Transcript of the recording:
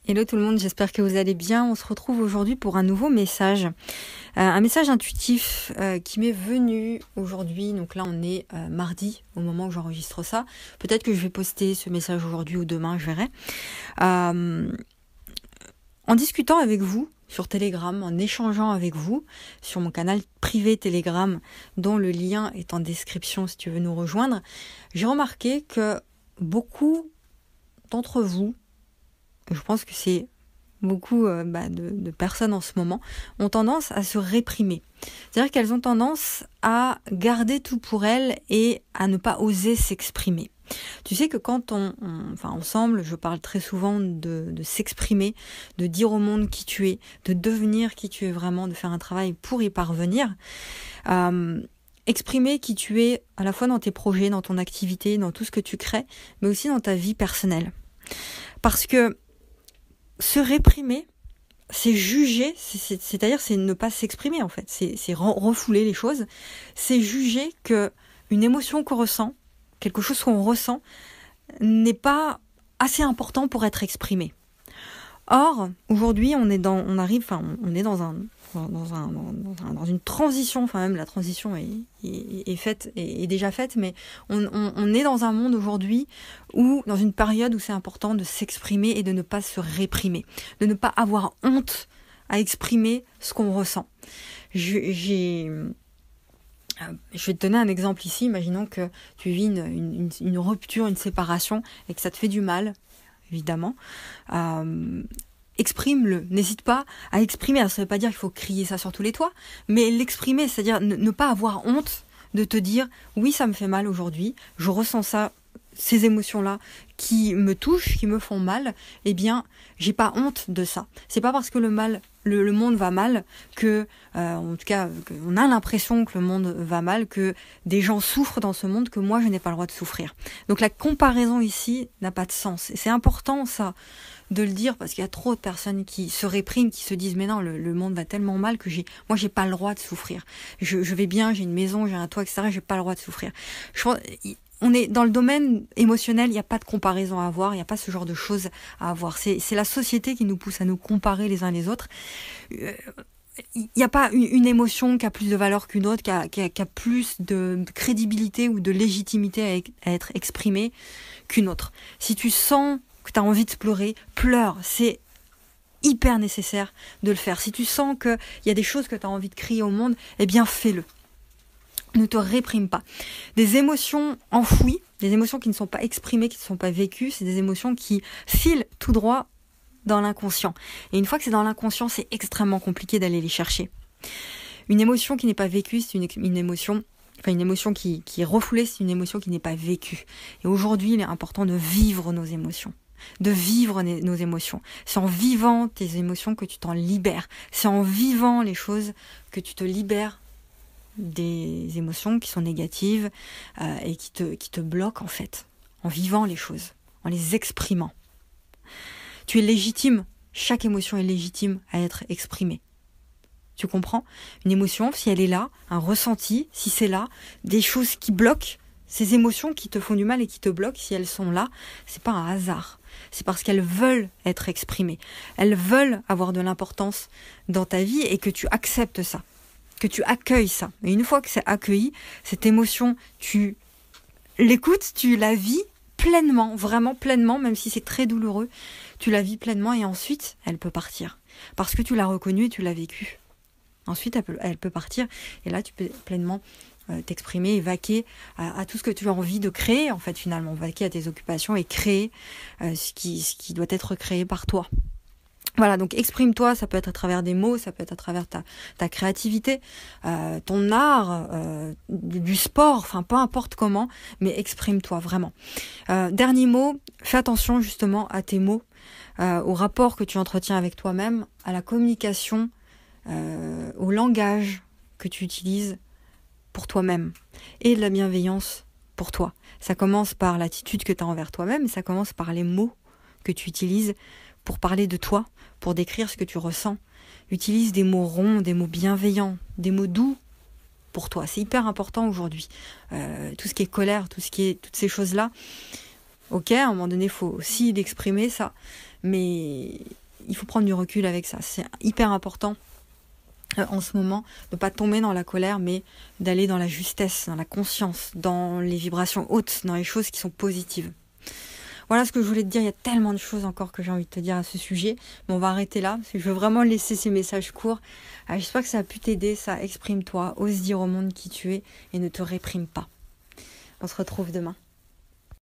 Hello tout le monde, j'espère que vous allez bien. On se retrouve aujourd'hui pour un nouveau message. Un message intuitif qui m'est venu aujourd'hui. Donc là on est mardi au moment où j'enregistre ça. Peut-être que je vais poster ce message aujourd'hui ou demain, je verrai. En discutant avec vous sur Telegram, en échangeant avec vous sur mon canal privé Telegram, dont le lien est en description si tu veux nous rejoindre, j'ai remarqué que beaucoup d'entre vous, je pense que c'est beaucoup de personnes en ce moment, ont tendance à se réprimer. C'est-à-dire qu'elles ont tendance à garder tout pour elles et à ne pas oser s'exprimer. Tu sais que quand ensemble, je parle très souvent de s'exprimer, de dire au monde qui tu es, de devenir qui tu es vraiment, de faire un travail pour y parvenir. Exprimer qui tu es à la fois dans tes projets, dans ton activité, dans tout ce que tu crées, mais aussi dans ta vie personnelle. Parce que se réprimer, c'est juger, c'est-à-dire c'est ne pas s'exprimer en fait, c'est refouler les choses, c'est juger que une émotion qu'on ressent, quelque chose qu'on ressent, n'est pas assez important pour être exprimé. Or, aujourd'hui, on est dans une transition, enfin même la transition est faite, est déjà faite, mais on est dans un monde aujourd'hui où, dans une période où c'est important de s'exprimer et de ne pas se réprimer, de ne pas avoir honte à exprimer ce qu'on ressent. Je vais te donner un exemple ici. Imaginons que tu vis une rupture, une séparation et que ça te fait du mal, évidemment. Exprime-le, n'hésite pas à exprimer. Alors, ça ne veut pas dire qu'il faut crier ça sur tous les toits, mais l'exprimer, c'est-à-dire ne pas avoir honte de te dire oui, ça me fait mal aujourd'hui, je ressens ça, ces émotions-là qui me touchent, qui me font mal, eh bien, j'ai pas honte de ça. C'est pas parce que le monde va mal que, en tout cas, on a l'impression que le monde va mal, que des gens souffrent dans ce monde, que moi je n'ai pas le droit de souffrir. Donc la comparaison ici n'a pas de sens. Et c'est important ça, de le dire, parce qu'il y a trop de personnes qui se répriment, qui se disent mais non, le monde va tellement mal que moi j'ai pas le droit de souffrir. Je vais bien, j'ai une maison, j'ai un toit, etc. J'ai pas le droit de souffrir. On est dans le domaine émotionnel, il n'y a pas de comparaison à avoir, il n'y a pas ce genre de choses à avoir. C'est la société qui nous pousse à nous comparer les uns les autres. Il n'y a pas une émotion qui a plus de valeur qu'une autre, qui a plus de crédibilité ou de légitimité à être exprimée qu'une autre. Si tu sens que tu as envie de pleurer, pleure. C'est hyper nécessaire de le faire. Si tu sens qu'il y a des choses que tu as envie de crier au monde, eh bien fais-le. Ne te réprime pas. Des émotions enfouies, des émotions qui ne sont pas exprimées, qui ne sont pas vécues, c'est des émotions qui filent tout droit dans l'inconscient. Et une fois que c'est dans l'inconscient, c'est extrêmement compliqué d'aller les chercher. Une émotion qui n'est pas vécue, c'est une émotion... Enfin, une émotion qui est refoulée, c'est une émotion qui n'est pas vécue. Et aujourd'hui, il est important de vivre nos émotions. De vivre nos émotions. C'est en vivant tes émotions que tu t'en libères. C'est en vivant les choses que tu te libères des émotions qui sont négatives et qui te bloquent en fait. En vivant les choses, en les exprimant. Tu es légitime, chaque émotion est légitime à être exprimée. Tu comprends ? Une émotion, si elle est là, un ressenti, si c'est là, des choses qui bloquent, ces émotions qui te font du mal et qui te bloquent, si elles sont là, c'est pas un hasard. C'est parce qu'elles veulent être exprimées. Elles veulent avoir de l'importance dans ta vie et que tu acceptes ça, que tu accueilles ça. Et une fois que c'est accueilli, cette émotion, tu l'écoutes, tu la vis pleinement, vraiment pleinement, même si c'est très douloureux, tu la vis pleinement et ensuite, elle peut partir. Parce que tu l'as reconnue et tu l'as vécue. Ensuite, elle peut partir et là, tu peux pleinement t'exprimer et vaquer à tout ce que tu as envie de créer, en fait, finalement. Vaquer à tes occupations et créer ce qui doit être créé par toi. Voilà, donc exprime-toi, ça peut être à travers des mots, ça peut être à travers ta créativité, ton art, du sport, enfin peu importe comment, mais exprime-toi vraiment. Dernier mot, fais attention justement à tes mots, au rapport que tu entretiens avec toi-même, à la communication, au langage que tu utilises pour toi-même et de la bienveillance pour toi. Ça commence par l'attitude que tu as envers toi-même et ça commence par les mots que tu utilises pour parler de toi, pour décrire ce que tu ressens. Utilise des mots ronds, des mots bienveillants, des mots doux pour toi. C'est hyper important aujourd'hui. Tout ce qui est colère, toutes ces choses-là, Ok, à un moment donné, il faut aussi l'exprimer, ça. Mais il faut prendre du recul avec ça. C'est hyper important en ce moment, de ne pas tomber dans la colère, mais d'aller dans la justesse, dans la conscience, dans les vibrations hautes, dans les choses qui sont positives. Voilà ce que je voulais te dire. Il y a tellement de choses encore que j'ai envie de te dire à ce sujet. Mais on va arrêter là, parce que je veux vraiment laisser ces messages courts. J'espère que ça a pu t'aider. Ça, exprime-toi, ose dire au monde qui tu es et ne te réprime pas. On se retrouve demain.